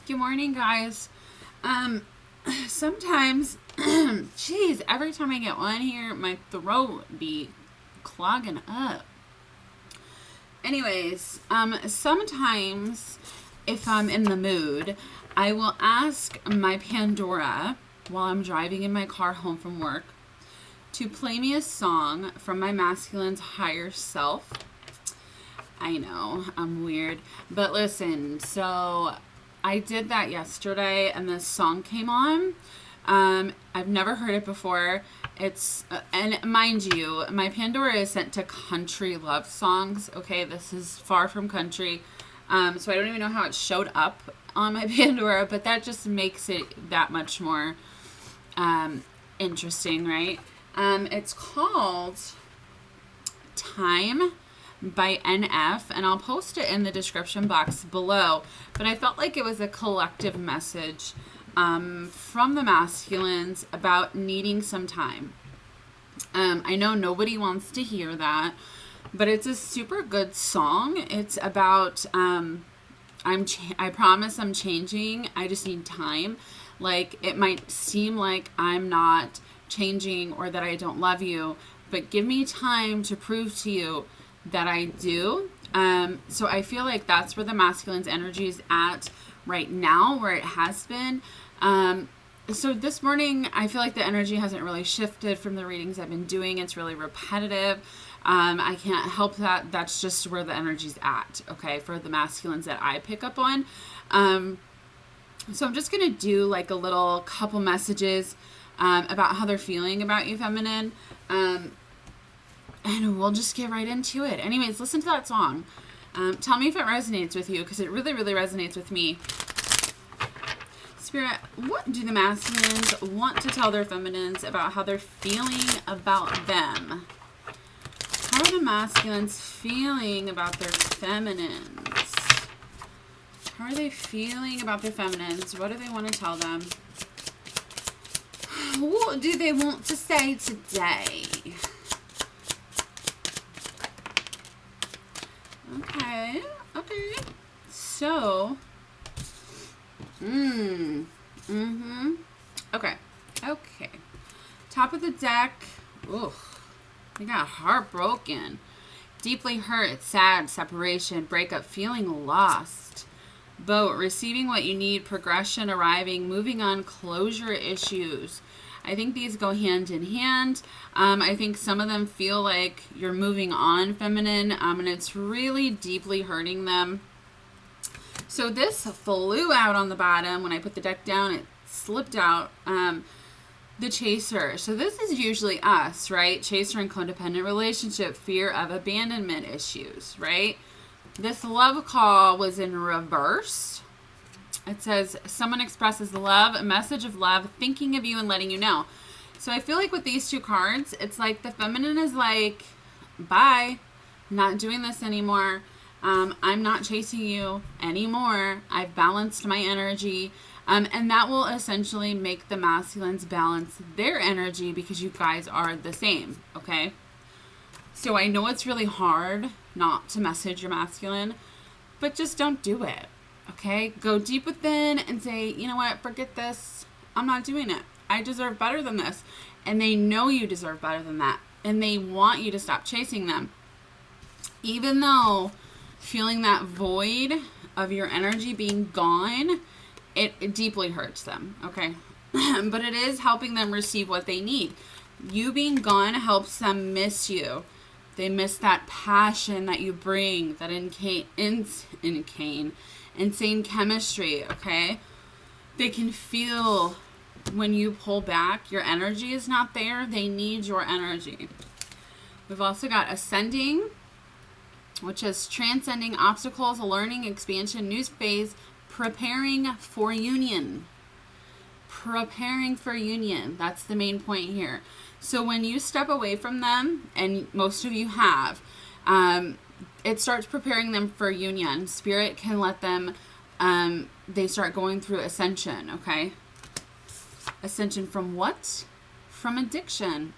Good morning, guys. Sometimes, geez, every time I get on here, my throat be clogging up. Anyways, sometimes if I'm in the mood, I will ask my Pandora while I'm driving in my car home from work to play me a song from my masculine's higher self. I know, I'm weird. But listen, so I did that yesterday and this song came on. I've never heard it before. It's, and mind you, my Pandora is sent to country love songs. Okay, this is far from country. So I don't even know how it showed up on my Pandora, but that just makes it that much more interesting, right? It's called Time by NF, and I'll post it in the description box below. But I felt like it was a collective message from the masculines about needing some time. I know nobody wants to hear that, but it's a super good song. It's about I promise I'm changing. I just need time. Like, it might seem like I'm not changing or that I don't love you, but give me time to prove to you that I do. So I feel like that's where the masculine's energy is at right now, where it has been. So this morning, I feel like the energy hasn't really shifted from the readings I've been doing. It's really repetitive. I can't help that. That's just where the energy's at, okay, for the masculines that I pick up on. So I'm just going to do like a little couple messages about how they're feeling about you, feminine. And we'll just get right into it. Anyways, listen to that song. Tell me if it resonates with you, because it really, really resonates with me. Spirit, what do the masculines want to tell their feminines about how they're feeling about them? How are the masculines feeling about their feminines? How are they feeling about their feminines? What do they want to tell them? What do they want to say today? Okay. So, Okay. Top of the deck. Ugh. We got heartbroken. Deeply hurt, sad, separation, breakup, feeling lost. Boat, receiving what you need, progression, arriving, moving on, closure issues. I think these go hand in hand. I think some of them feel like you're moving on, feminine, and it's really deeply hurting them. So this flew out on the bottom. When I put the deck down, it slipped out. The chaser. So this is usually us, right? Chaser and codependent relationship, fear of abandonment issues, right? This love call was in reverse. It says, someone expresses love, a message of love, thinking of you and letting you know. So I feel like with these two cards, it's like the feminine is like, bye, not doing this anymore. I'm not chasing you anymore. I've balanced my energy. And that will essentially make the masculines balance their energy, because you guys are the same, okay? So I know it's really hard not to message your masculine, but just don't do it. Okay, go deep within and say, you know what, forget this. I'm not doing it. I deserve better than this. And they know you deserve better than that. And they want you to stop chasing them. Even though feeling that void of your energy being gone, it deeply hurts them, okay? But it is helping them receive what they need. You being gone helps them miss you. They miss that passion that you bring, that insane chemistry, okay? They can feel when you pull back, your energy is not there. They need your energy. We've also got ascending, which is transcending obstacles, learning, expansion, new phase, preparing for union. Preparing for union. That's the main point here. So when you step away from them, and most of you have, it starts preparing them for union. Spirit can let them, they start going through ascension, okay? Ascension from what? From addiction,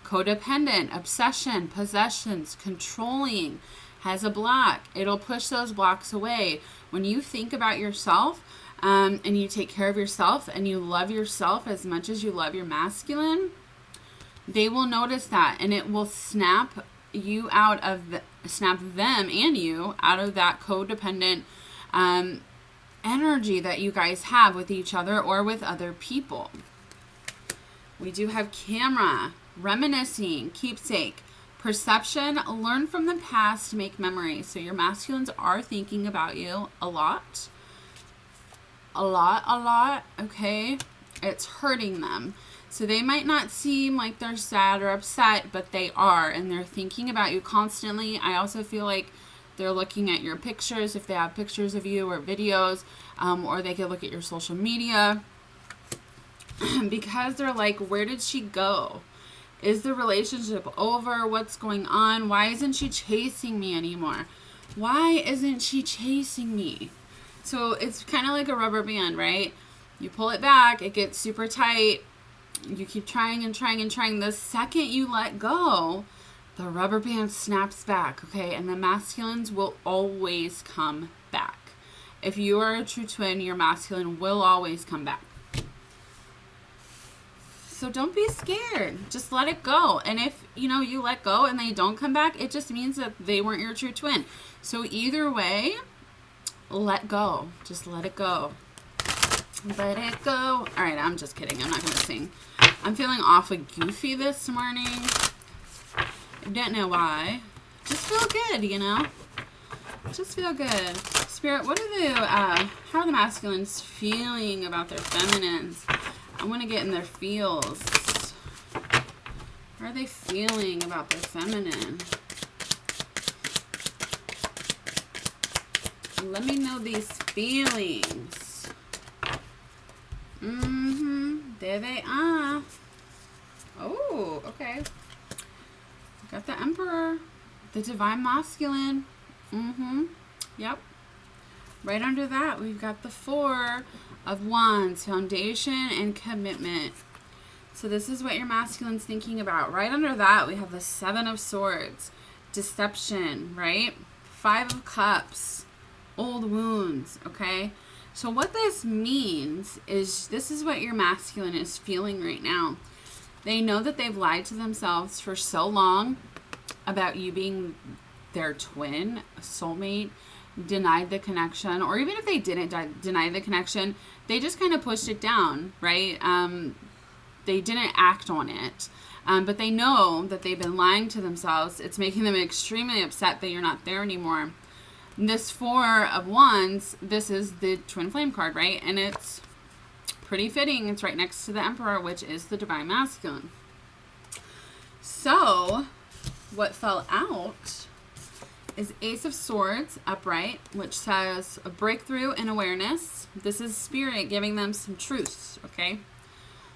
codependent, obsession, possessions, controlling, has a block. It'll push those blocks away. When you think about yourself, and you take care of yourself and you love yourself as much as you love your masculine, they will notice that, and it will snap you out of snap them and you out of that codependent energy that you guys have with each other or with other people. We do have camera, reminiscing, keepsake, perception, learn from the past, make memories. So your masculines are thinking about you a lot. Okay? It's hurting them. So they might not seem like they're sad or upset, but they are, and they're thinking about you constantly. I also feel like they're looking at your pictures, if they have pictures of you or videos, or they could look at your social media, because they're like, where did she go? Is the relationship over? What's going on? Why isn't she chasing me anymore? Why isn't she chasing me? So it's kind of like a rubber band, right? You pull it back, it gets super tight. You keep trying and trying and trying. The second you let go, the rubber band snaps back, okay? And the masculines will always come back. If you are a true twin, your masculine will always come back. So don't be scared. Just let it go. And if, you let go and they don't come back, it just means that they weren't your true twin. So either way, let go. Just let it go. Let it go. All right, I'm just kidding. I'm not going to sing. I'm feeling awfully goofy this morning. I don't know why. Just feel good, Just feel good. Spirit, how are the masculines feeling about their feminines? I want to get in their feels. How are they feeling about their feminine? Let me know these feelings. There they are. Oh, okay. Got the Emperor. The Divine Masculine. Yep. Right under that, we've got the Four of Wands. Foundation and commitment. So this is what your masculine's thinking about. Right under that, we have the Seven of Swords. Deception, right? Five of Cups. Old wounds, okay? So what this means is this is what your masculine is feeling right now. They know that they've lied to themselves for so long about you being their twin, soulmate, denied the connection, or even if they didn't deny the connection, they just kind of pushed it down, right? They didn't act on it. But they know that they've been lying to themselves. It's making them extremely upset that you're not there anymore. This Four of Wands, this is the Twin Flame card, right? And it's pretty fitting. It's right next to the Emperor, which is the Divine Masculine. So, what fell out is Ace of Swords, upright, which says a breakthrough in awareness. This is Spirit giving them some truths, okay?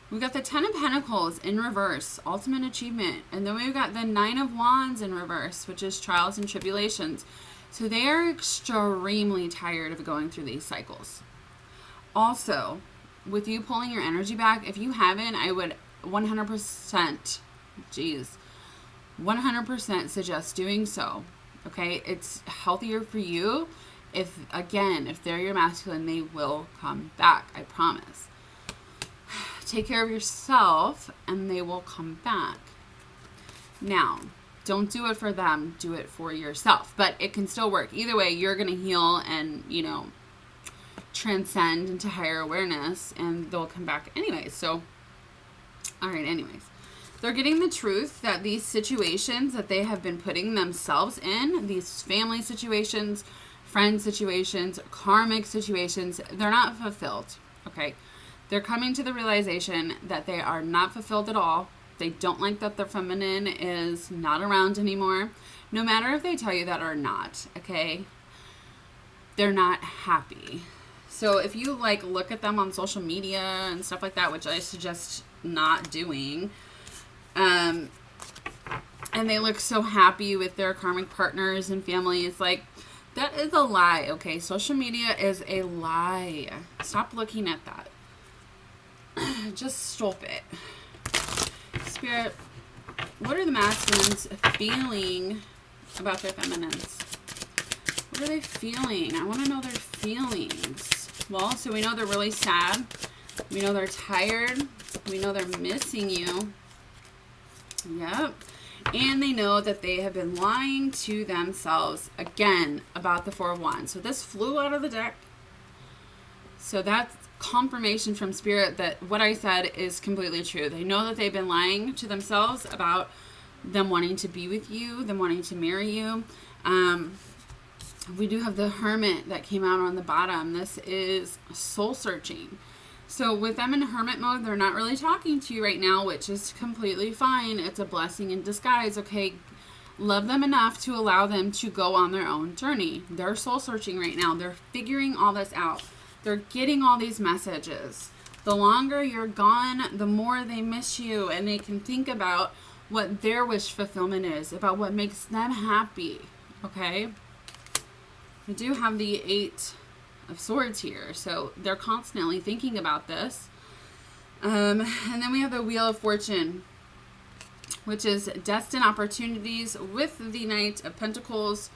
We've got the Ten of Pentacles in reverse, ultimate achievement. And then we've got the Nine of Wands in reverse, which is trials and tribulations. So they are extremely tired of going through these cycles. Also, with you pulling your energy back, if you haven't, I would 100%, 100% suggest doing so. Okay? It's healthier for you. If they're your masculine, they will come back. I promise. Take care of yourself and they will come back. Now, don't do it for them, do it for yourself. But it can still work. Either way, you're going to heal and, transcend into higher awareness and they'll come back anyways. So, all right, anyways. They're getting the truth that these situations that they have been putting themselves in, these family situations, friend situations, karmic situations, they're not fulfilled, okay? They're coming to the realization that they are not fulfilled at all. They don't like that their feminine is not around anymore. No matter if they tell you that or not, okay? They're not happy. So if you look at them on social media and stuff like that, which I suggest not doing, and they look so happy with their karmic partners and families, that is a lie, okay? Social media is a lie. Stop looking at that. Just stop it. Spirit, what are the masculines feeling about their feminines? What are they feeling? I want to know their feelings. Well, so we know they're really sad. We know they're tired. We know they're missing you. Yep. And they know that they have been lying to themselves again about the Four of Wands. So this flew out of the deck. So that's confirmation from Spirit that what I said is completely true. They know that they've been lying to themselves about them wanting to be with you, them wanting to marry you. We do have the Hermit that came out on the bottom. This is soul searching. So with them in hermit mode, they're not really talking to you right now, which is completely fine. It's a blessing in disguise, okay? Love them enough to allow them to go on their own journey. They're soul searching right now. They're figuring all this out. They're getting all these messages. The longer you're gone, the more they miss you, and they can think about what their wish fulfillment is, about what makes them happy, okay? We do have the Eight of Swords here, so they're constantly thinking about this. And then we have the Wheel of Fortune, which is destined opportunities with the Knight of Pentacles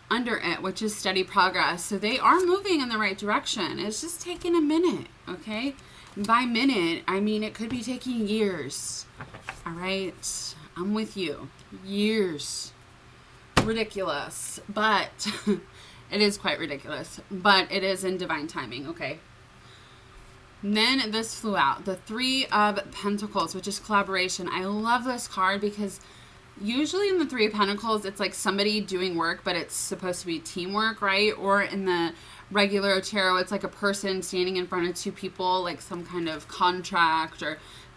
under it, which is steady progress. So they are moving in the right direction. It's just taking a minute, okay? By minute, I mean it could be taking years. All right, I'm with you. Years. Ridiculous, but it is quite ridiculous, but it is in divine timing, okay? And then this flew out, the Three of Pentacles, which is collaboration. I love this card because usually in the Three of Pentacles, it's like somebody doing work, but it's supposed to be teamwork, right? Or in the regular tarot, it's like a person standing in front of two people, like some kind of contract.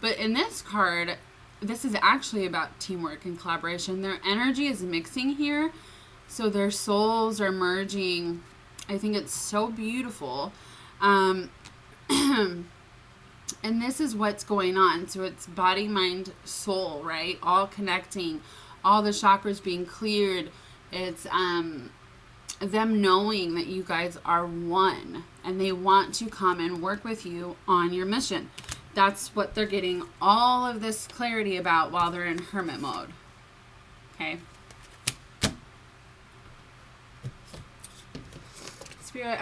But in this card, this is actually about teamwork and collaboration. Their energy is mixing here. So their souls are merging. I think it's so beautiful. And this is what's going on. So it's body, mind, soul, right? All connecting. All the chakras being cleared. It's them knowing that you guys are one. And they want to come and work with you on your mission. That's what they're getting all of this clarity about while they're in hermit mode. Okay. Spirit,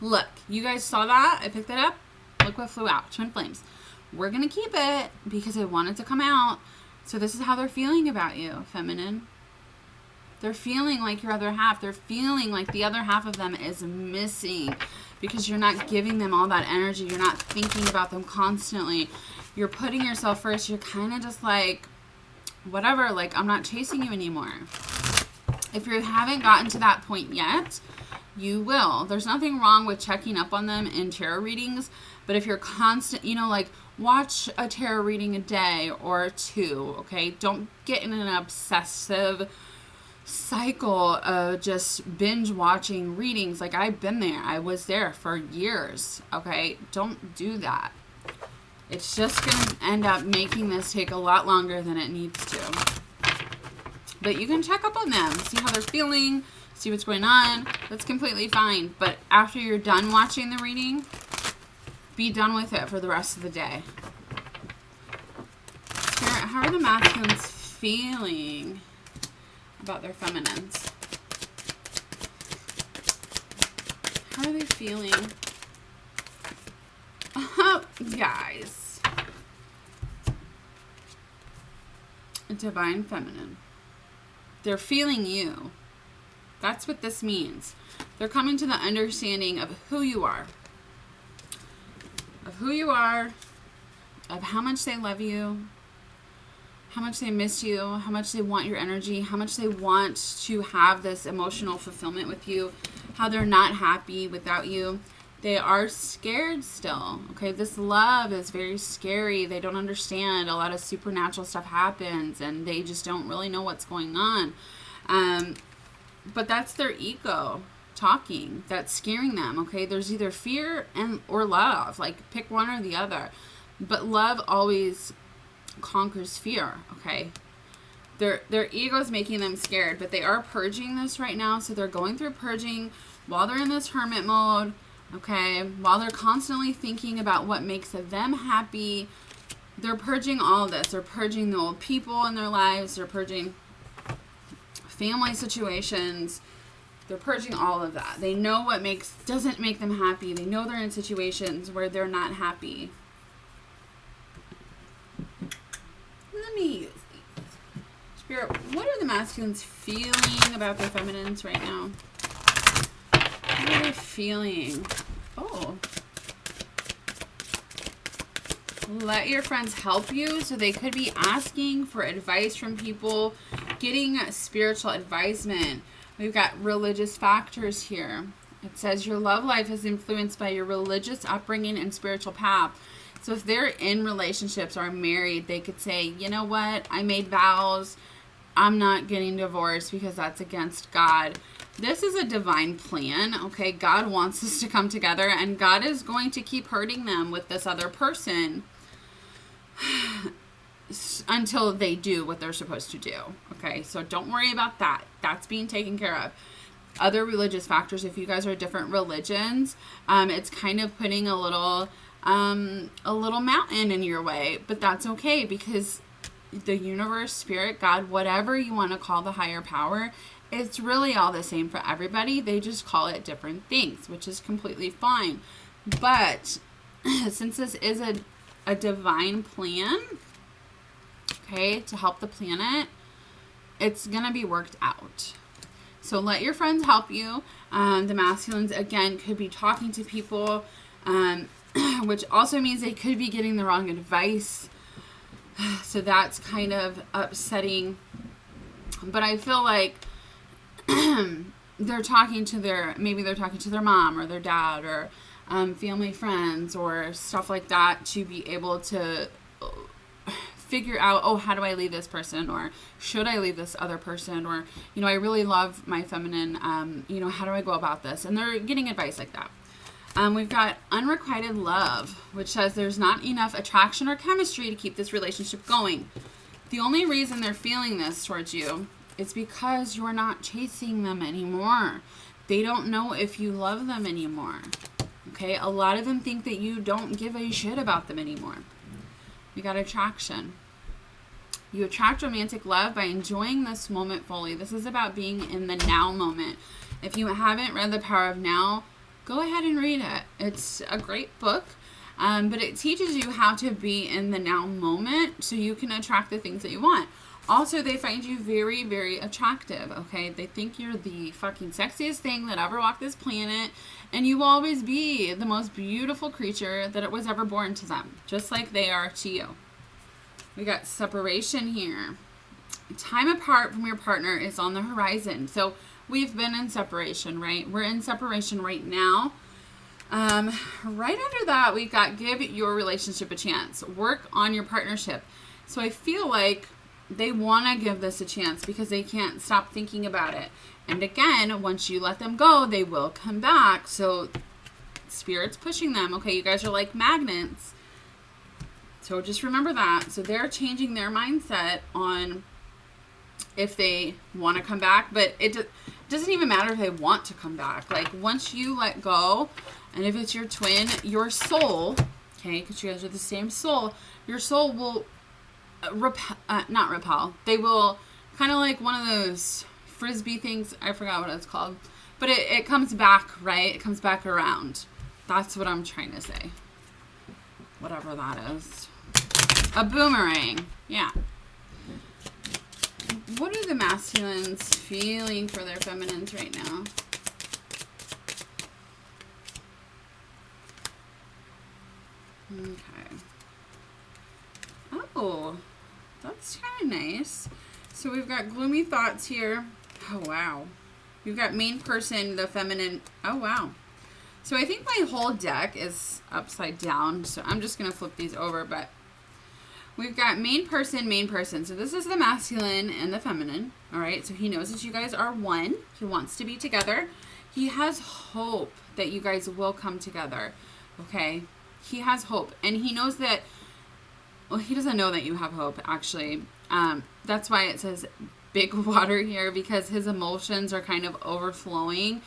look, you guys saw that? I picked it up. Look what flew out. Twin Flames. We're going to keep it because I want it to come out. So this is how they're feeling about you, feminine. They're feeling like your other half. They're feeling like the other half of them is missing because you're not giving them all that energy. You're not thinking about them constantly. You're putting yourself first. You're kind of just like, whatever, like, I'm not chasing you anymore. If you haven't gotten to that point yet, you will. There's nothing wrong with checking up on them in tarot readings, but if you're constant, like, watch a tarot reading a day or two, okay? Don't get in an obsessive cycle of just binge watching readings. Like, I've been there. I was there for years, okay? Don't do that. It's just going to end up making this take a lot longer than it needs to. But you can check up on them, see how they're feeling, see what's going on. That's completely fine. But after you're done watching the reading, be done with it for the rest of the day. Spirit, how are the masculines feeling about their feminines? How are they feeling? Oh, guys. A divine feminine. They're feeling you. That's what this means. They're coming to the understanding of who you are. Of who you are, of how much they love you, how much they miss you, how much they want your energy, how much they want to have this emotional fulfillment with you, how they're not happy without you. They are scared still, okay? This love is very scary. They don't understand. A lot of supernatural stuff happens, and they just don't really know what's going on. But that's their ego talking. That's scaring them, okay? There's either fear or love. Like, pick one or the other. But love always conquers fear, okay? Their ego is making them scared, but they are purging this right now. So they're going through purging while they're in this hermit mode. Okay, while they're constantly thinking about what makes them happy, they're purging all this. They're purging the old people in their lives. They're purging family situations. They're purging all of that. They know what doesn't make them happy. They know they're in situations where they're not happy. Let me use these. Spirit, what are the masculines feeling about their feminines right now? What are they feeling? Oh. Let your friends help you. So they could be asking for advice from people, getting spiritual advisement. We've got religious factors here. It says your love life is influenced by your religious upbringing and spiritual path. So if they're in relationships or married, they could say, you know what? I made vows. I'm not getting divorced because that's against God. This is a divine plan, okay? God wants us to come together, and God is going to keep hurting them with this other person until they do what they're supposed to do, okay? So don't worry about that. That's being taken care of. Other religious factors, if you guys are different religions, it's kind of putting a little mountain in your way, but that's okay, because the universe, spirit, God, whatever you want to call the higher power, it's really all the same for everybody. They just call it different things, which is completely fine. But since this is a divine plan, okay, to help the planet, it's going to be worked out. So let your friends help you. The masculines, again, could be talking to people, which also means they could be getting the wrong advice. So that's kind of upsetting. But I feel like they're talking to their mom or their dad or family friends or stuff like that to be able to figure out, oh, how do I leave this person, or should I leave this other person, or, you know, I really love my feminine, you know, how do I go about this? And they're getting advice like that. We've got unrequited love, which says there's not enough attraction or chemistry to keep this relationship going. The only reason they're feeling this towards you is because you're not chasing them anymore. They don't know if you love them anymore. Okay, a lot of them think that you don't give a shit about them anymore. We got attraction. You attract romantic love by enjoying this moment fully. This is about being in the now moment. If you haven't read The Power of Now, go ahead and read it. It's a great book, but it teaches you how to be in the now moment so you can attract the things that you want. Also, they find you very, very attractive, okay? They think you're the fucking sexiest thing that ever walked this planet, and you will always be the most beautiful creature that it was ever born to them, just like they are to you. We got separation here. Time apart from your partner is on the horizon. So we've been in separation, right? We're in separation right now. Right under that, we've got give your relationship a chance. Work on your partnership. So I feel like they want to give this a chance because they can't stop thinking about it. And again, once you let them go, they will come back. So Spirit's pushing them. Okay, you guys are like magnets. So just remember that. So they're changing their mindset on if they want to come back, but it doesn't even matter if they want to come back. Like, once you let go, and if it's your twin, your soul, okay, because you guys are the same soul, your soul will not repel. They will kind of like one of those frisbee things. I forgot what it's called, but it comes back, right? It comes back around. That's what I'm trying to say. Whatever that is. A boomerang. Yeah. What are the masculines feeling for their feminines right now? Okay. Oh, that's kind of nice. So we've got gloomy thoughts here. Oh, wow. We've got main person, the feminine. Oh, wow. So I think my whole deck is upside down. So I'm just going to flip these over, but we've got main person, main person. So this is the masculine and the feminine. All right. So he knows that you guys are one. He wants to be together. He has hope that you guys will come together. Okay. He has hope. And he knows that, well, he doesn't know that you have hope, actually. That's why it says big water here, because his emotions are kind of overflowing.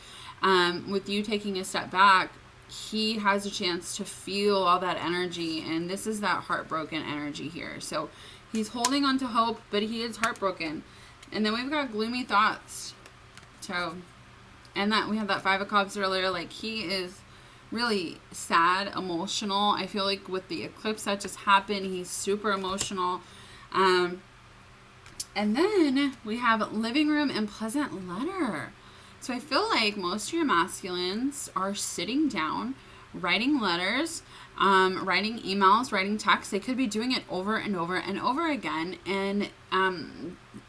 With you taking a step back, he has a chance to feel all that energy, and this is that heartbroken energy here. So he's holding on to hope, but he is heartbroken. And then we've got gloomy thoughts. So And that we had that 5 of Cups earlier. Like, he is really sad, emotional. I feel like with the eclipse that just happened, he's super emotional. And then we have living room and pleasant letter. So I feel like most of your masculines are sitting down, writing letters, writing emails, writing texts. They could be doing it over and over and over again. And,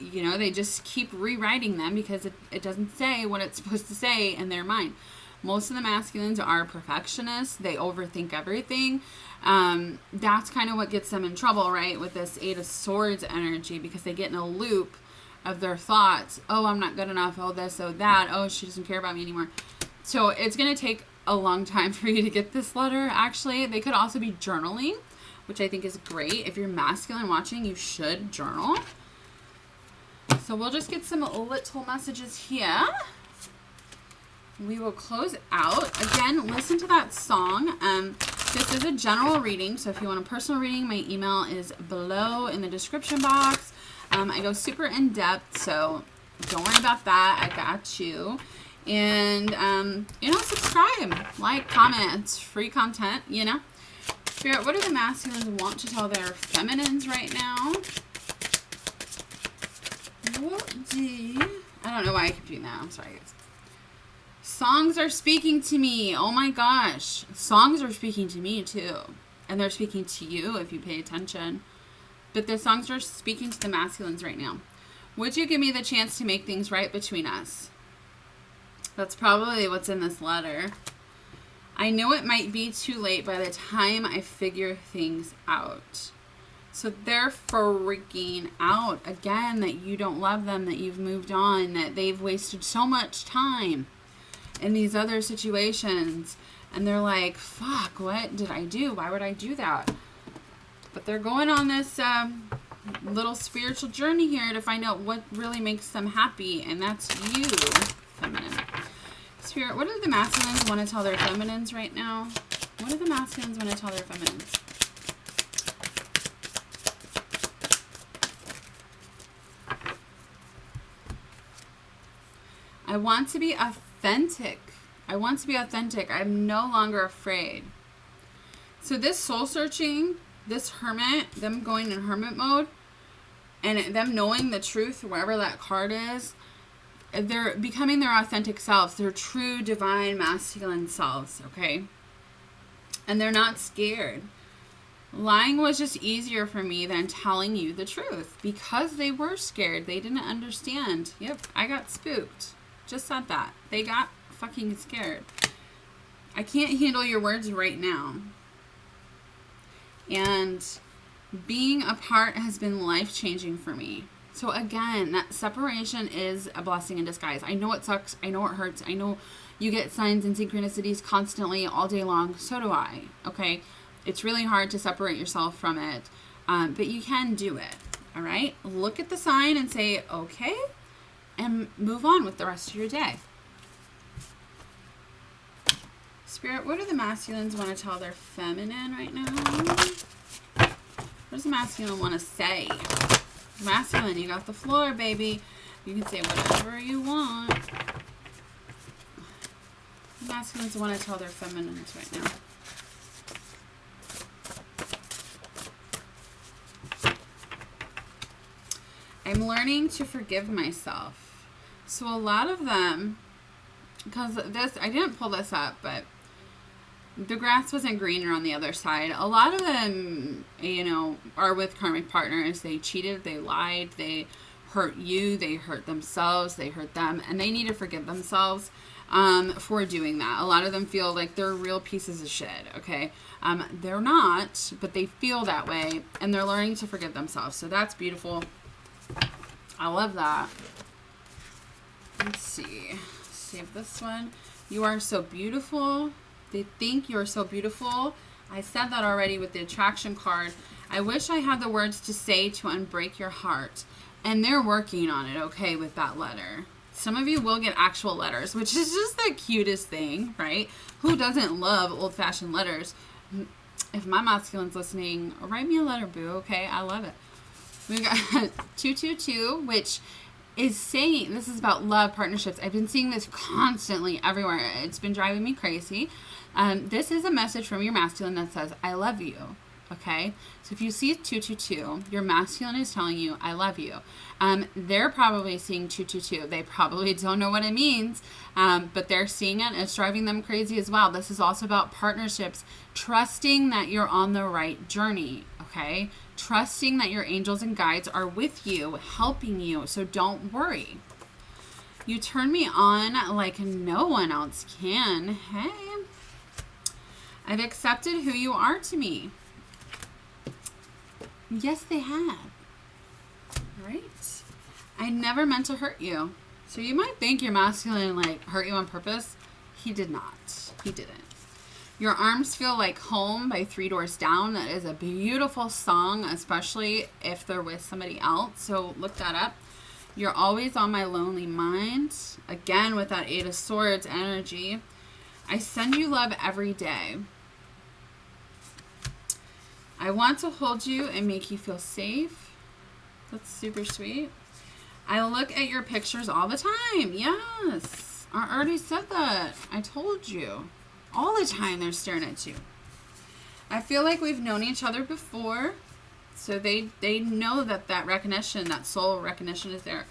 you know, they just keep rewriting them because it doesn't say what it's supposed to say in their mind. Most of the masculines are perfectionists. They overthink everything. That's kind of what gets them in trouble, right? With this 8 of Swords energy, because they get in a loop of their thoughts. Oh, I'm not good enough. Oh, this, oh, that. Oh, she doesn't care about me anymore. So it's going to take a long time for you to get this letter. Actually, they could also be journaling, which I think is great. If you're masculine watching, you should journal. So we'll just get some little messages here. We will close out. Again, listen to that song. This is a general reading, so if you want a personal reading, my email is below in the description box. I go super in depth, so don't worry about that. I got you. And, you know, subscribe, like, comment. It's free content, you know. Spirit, what do the masculines want to tell their feminines right now? I don't know why I keep doing that. I'm sorry, guys. Songs are speaking to me. Oh my gosh. Songs are speaking to me too. And they're speaking to you if you pay attention. But the songs are speaking to the masculines right now. Would you give me the chance to make things right between us? That's probably what's in this letter. I know it might be too late by the time I figure things out. So they're freaking out again that you don't love them, that you've moved on, that they've wasted so much time in these other situations. And they're like, fuck, what did I do? Why would I do that? But they're going on this little spiritual journey here to find out what really makes them happy. And that's you, feminine. Spirit, what do the masculines want to tell their feminines right now? What do the masculines want to tell their feminines? I want to be authentic. I want to be authentic. I'm no longer afraid. So this soul searching, this hermit, them going in hermit mode, and them knowing the truth, wherever that card is, they're becoming their authentic selves, their true divine masculine selves, okay? And they're not scared. Lying was just easier for me than telling you the truth because they were scared. They didn't understand. Yep, I got spooked. Just said that. They got fucking scared. I can't handle your words right now. And being apart has been life-changing for me. So again, that separation is a blessing in disguise. I know it sucks. I know it hurts. I know you get signs and synchronicities constantly all day long. So do I. Okay? It's really hard to separate yourself from it. But you can do it. All right? Look at the sign and say, okay, and move on with the rest of your day. Spirit, what do the masculines want to tell their feminine right now? What does the masculine want to say? Masculine, you got the floor, baby. You can say whatever you want. The masculines want to tell their feminines right now. I'm learning to forgive myself. So a lot of them, because this, I didn't pull this up, but the grass wasn't greener on the other side. A lot of them, you know, are with karmic partners. They cheated, they lied, they hurt you, they hurt themselves, they hurt them, and they need to forgive themselves for doing that. A lot of them feel like they're real pieces of shit, okay? They're not, but they feel that way, and they're learning to forgive themselves. So that's beautiful. I love that. Let's see. Save this one. You are so beautiful. They think you're so beautiful. I said that already with the attraction card. I wish I had the words to say to unbreak your heart. And they're working on it, okay, with that letter. Some of you will get actual letters, which is just the cutest thing, right? Who doesn't love old-fashioned letters? If my masculine's listening, write me a letter, boo, okay? I love it. We got 222, which is saying, this is about love, partnerships. I've been seeing this constantly everywhere. It's been driving me crazy. This is a message from your masculine that says, I love you. Okay? So if you see 222, your masculine is telling you, I love you. They're probably seeing 222. They probably don't know what it means, but they're seeing it. It's driving them crazy as well. This is also about partnerships, trusting that you're on the right journey. Okay? Trusting that your angels and guides are with you, helping you. So don't worry. You turn me on like no one else can. Hey. I've accepted who you are to me. Yes, they have. Right? I never meant to hurt you. So you might think your masculine like hurt you on purpose. He did not. He didn't. Your arms feel like home by 3 Doors Down. That is a beautiful song, especially if they're with somebody else. So look that up. You're always on my lonely mind. Again, with that 8 of Swords energy. I send you love every day. I want to hold you and make you feel safe. That's super sweet. I look at your pictures all the time. Yes. I already said that. I told you. All the time they're staring at you. I feel like we've known each other before. So they know that recognition, that soul recognition is there.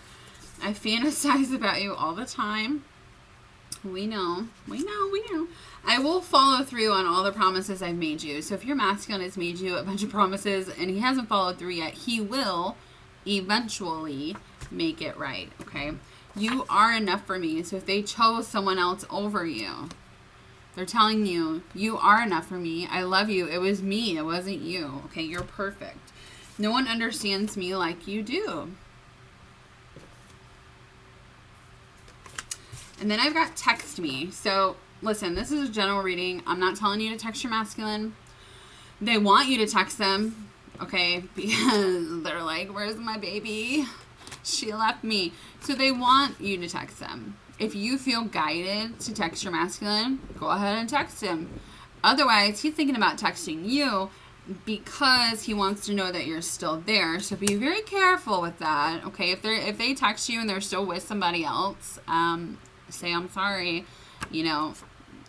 I fantasize about you all the time. We know. I will follow through on all the promises I've made you. So if your masculine has made you a bunch of promises and he hasn't followed through yet, he will eventually make it right, okay? You are enough for me. So if they chose someone else over you, they're telling you, you are enough for me. I love you. It was me. It wasn't you, okay? You're perfect. No one understands me like you do. And then I've got text me. So listen, this is a general reading. I'm not telling you to text your masculine. They want you to text them, okay? Because they're like, where's my baby? She left me. So they want you to text them. If you feel guided to text your masculine, go ahead and text him. Otherwise, he's thinking about texting you because he wants to know that you're still there. So be very careful with that, okay? If they text you and they're still with somebody else, say, I'm sorry, you know,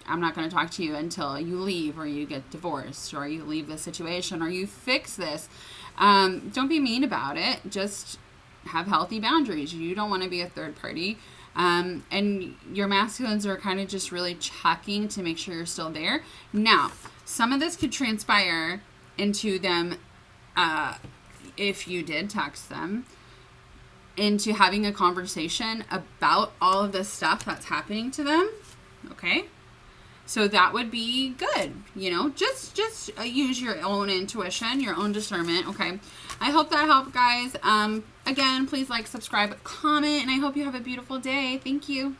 I'm not going to talk to you until you leave or you get divorced or you leave this situation or you fix this. Don't be mean about it. Just have healthy boundaries. You don't want to be a third party. And your masculines are kind of just really checking to make sure you're still there. Now, some of this could transpire into them, if you did text them, into having a conversation about all of this stuff that's happening to them. Okay? So that would be good. You know, just use your own intuition, your own discernment. Okay? I hope that helped, guys. Again, please like, subscribe, comment, and I hope you have a beautiful day. Thank you.